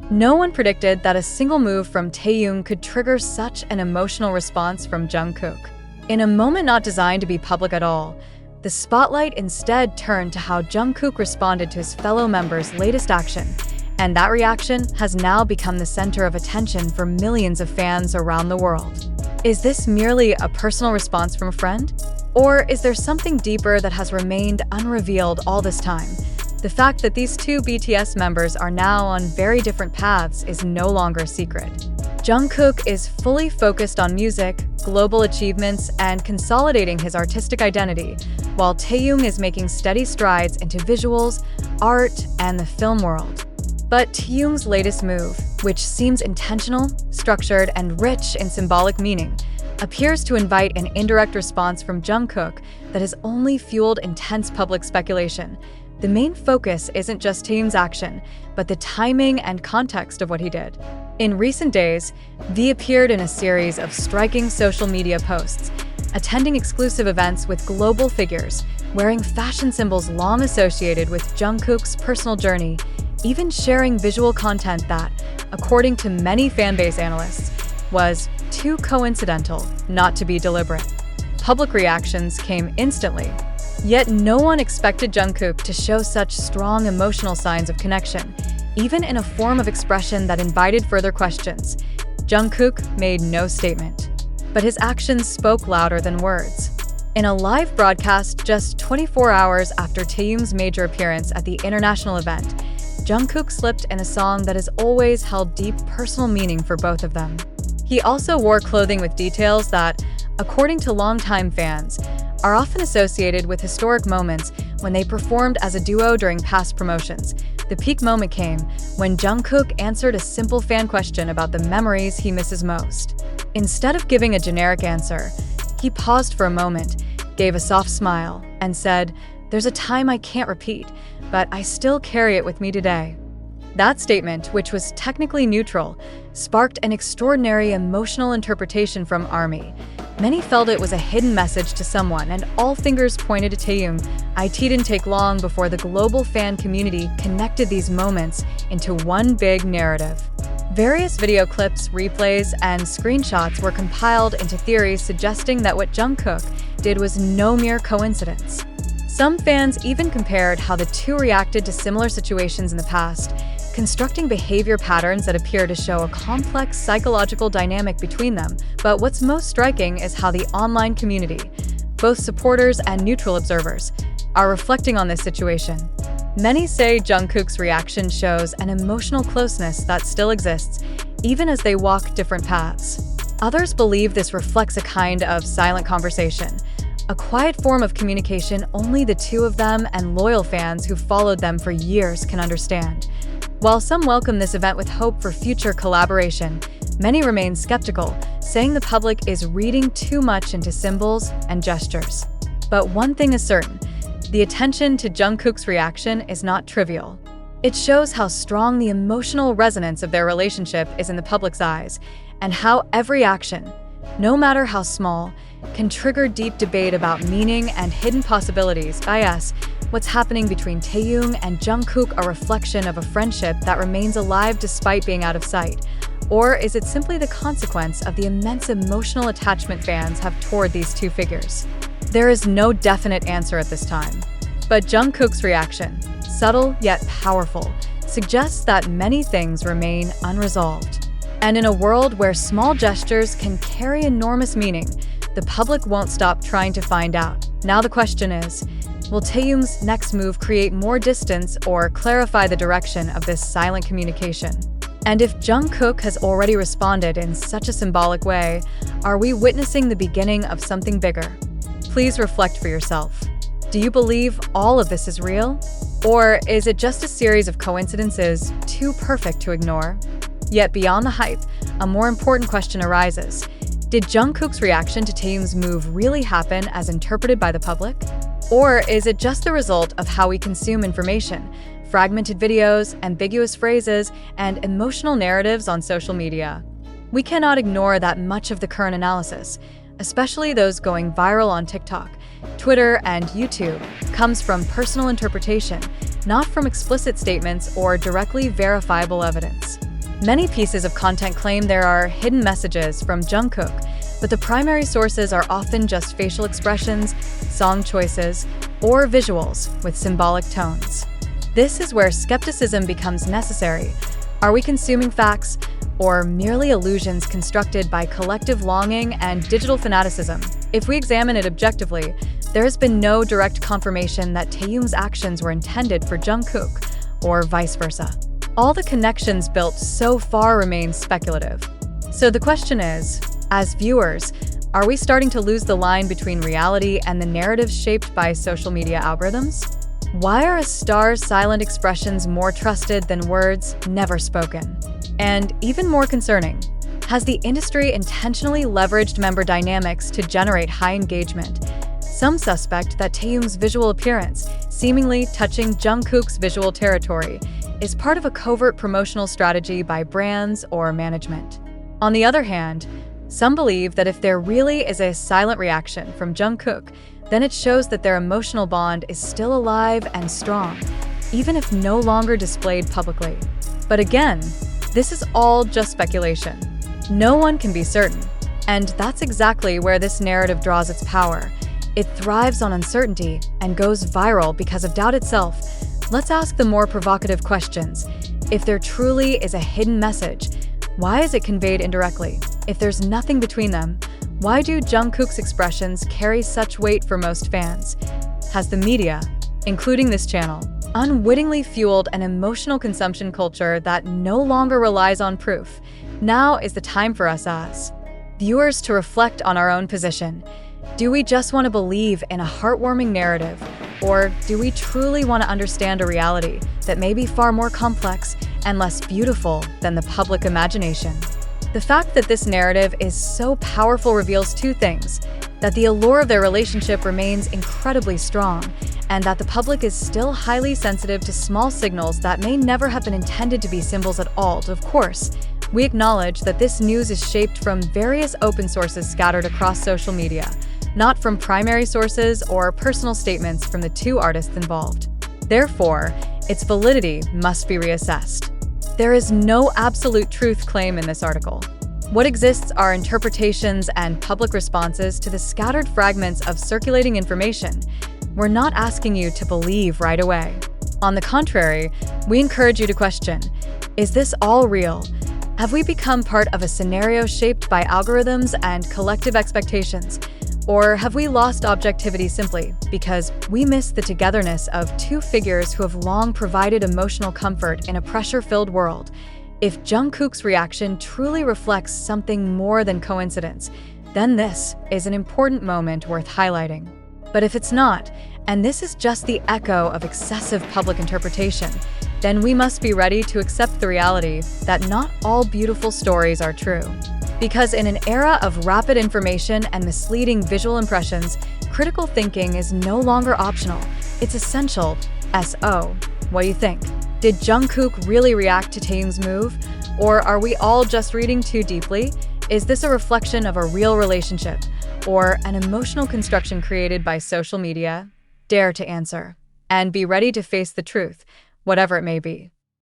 No one predicted that a single move from Taehyung could trigger such an emotional response from Jungkook. In a moment not designed to be public at all, the spotlight instead turned to how Jungkook responded to his fellow members' latest action, and that reaction has now become the center of attention for millions of fans around the world. Is this merely a personal response from a friend? Or is there something deeper that has remained unrevealed all this time? The fact that these two BTS members are now on very different paths is no longer a secret. Jungkook is fully focused on music, global achievements, and consolidating his artistic identity, while Taehyung is making steady strides into visuals, art, and the film world. But Taehyung's latest move, which seems intentional, structured, and rich in symbolic meaning, appears to invite an indirect response from Jungkook that has only fueled intense public speculation. The main focus isn't just Taehyung's action, but the timing and context of what he did. In recent days, V appeared in a series of striking social media posts, attending exclusive events with global figures, wearing fashion symbols long associated with Jungkook's personal journey, even sharing visual content that, according to many fanbase analysts, was too coincidental not to be deliberate. Public reactions came instantly, yet no one expected Jungkook to show such strong emotional signs of connection, even in a form of expression that invited further questions. Jungkook made no statement, but his actions spoke louder than words. In a live broadcast just 24 hours after Taehyung's major appearance at the international event, Jungkook slipped in a song that has always held deep personal meaning for both of them. He also wore clothing with details that, according to longtime fans, are often associated with historic moments when they performed as a duo during past promotions. The peak moment came when Jungkook answered a simple fan question about the memories he misses most. Instead of giving a generic answer, he paused for a moment, gave a soft smile, and said, "There's a time I can't repeat, but I still carry it with me today." That statement, which was technically neutral, sparked an extraordinary emotional interpretation from ARMY. Many felt it was a hidden message to someone, and all fingers pointed to Taehyung. It didn't take long before the global fan community connected these moments into one big narrative. Various video clips, replays, and screenshots were compiled into theories suggesting that what Jungkook did was no mere coincidence. Some fans even compared how the two reacted to similar situations in the past, constructing behavior patterns that appear to show a complex psychological dynamic between them. But what's most striking is how the online community, both supporters and neutral observers, are reflecting on this situation. Many say Jungkook's reaction shows an emotional closeness that still exists, even as they walk different paths. Others believe this reflects a kind of silent conversation, a quiet form of communication only the two of them and loyal fans who followed them for years can understand. While some welcome this event with hope for future collaboration, many remain skeptical, saying the public is reading too much into symbols and gestures. But one thing is certain, the attention to Jungkook's reaction is not trivial. It shows how strong the emotional resonance of their relationship is in the public's eyes, and how every action, no matter how small, can trigger deep debate about meaning and hidden possibilities. Yes, what's happening between Taehyung and Jungkook a reflection of a friendship that remains alive despite being out of sight? Or is it simply the consequence of the immense emotional attachment fans have toward these two figures? There is no definite answer at this time. But Jungkook's reaction, subtle yet powerful, suggests that many things remain unresolved. And in a world where small gestures can carry enormous meaning, the public won't stop trying to find out. Now the question is, will Taehyung's next move create more distance or clarify the direction of this silent communication? And if Jungkook has already responded in such a symbolic way, are we witnessing the beginning of something bigger? Please reflect for yourself. Do you believe all of this is real? Or is it just a series of coincidences too perfect to ignore? Yet beyond the hype, a more important question arises. Did Jungkook's reaction to Taehyung's move really happen as interpreted by the public? Or is it just the result of how we consume information, fragmented videos, ambiguous phrases, and emotional narratives on social media? We cannot ignore that much of the current analysis, especially those going viral on TikTok, Twitter, and YouTube, comes from personal interpretation, not from explicit statements or directly verifiable evidence. Many pieces of content claim there are hidden messages from Jungkook, but the primary sources are often just facial expressions, song choices, or visuals with symbolic tones. This is where skepticism becomes necessary. Are we consuming facts, or merely illusions constructed by collective longing and digital fanaticism? If we examine it objectively, there has been no direct confirmation that Taehyung's actions were intended for Jungkook, or vice versa. All the connections built so far remain speculative. So the question is, as viewers, are we starting to lose the line between reality and the narrative shaped by social media algorithms? Why are a star's silent expressions more trusted than words never spoken? And even more concerning, has the industry intentionally leveraged member dynamics to generate high engagement? Some suspect that Taehyung's visual appearance, seemingly touching Jungkook's visual territory, is part of a covert promotional strategy by brands or management. On the other hand, some believe that if there really is a silent reaction from Jungkook, then it shows that their emotional bond is still alive and strong, even if no longer displayed publicly. But again, this is all just speculation. No one can be certain. And that's exactly where this narrative draws its power. It thrives on uncertainty and goes viral because of doubt itself. Let's ask the more provocative questions. If there truly is a hidden message, why is it conveyed indirectly? If there's nothing between them, why do Jungkook's expressions carry such weight for most fans? Has the media, including this channel, unwittingly fueled an emotional consumption culture that no longer relies on proof? Now is the time for us as viewers to reflect on our own position. Do we just want to believe in a heartwarming narrative, or do we truly want to understand a reality that may be far more complex and less beautiful than the public imagination? The fact that this narrative is so powerful reveals two things: that the allure of their relationship remains incredibly strong, and that the public is still highly sensitive to small signals that may never have been intended to be symbols at all. Of course, we acknowledge that this news is shaped from various open sources scattered across social media, not from primary sources or personal statements from the two artists involved. Therefore, its validity must be reassessed. There is no absolute truth claim in this article. What exists are interpretations and public responses to the scattered fragments of circulating information. We're not asking you to believe right away. On the contrary, we encourage you to question: is this all real? Have we become part of a scenario shaped by algorithms and collective expectations? Or have we lost objectivity simply because we miss the togetherness of two figures who have long provided emotional comfort in a pressure-filled world? If Jungkook's reaction truly reflects something more than coincidence, then this is an important moment worth highlighting. But if it's not, and this is just the echo of excessive public interpretation, then we must be ready to accept the reality that not all beautiful stories are true. Because in an era of rapid information and misleading visual impressions, critical thinking is no longer optional. It's essential. So, what do you think? Did Jungkook really react to Taehyung's move? Or are we all just reading too deeply? Is this a reflection of a real relationship, or an emotional construction created by social media? Dare to answer. And be ready to face the truth, whatever it may be.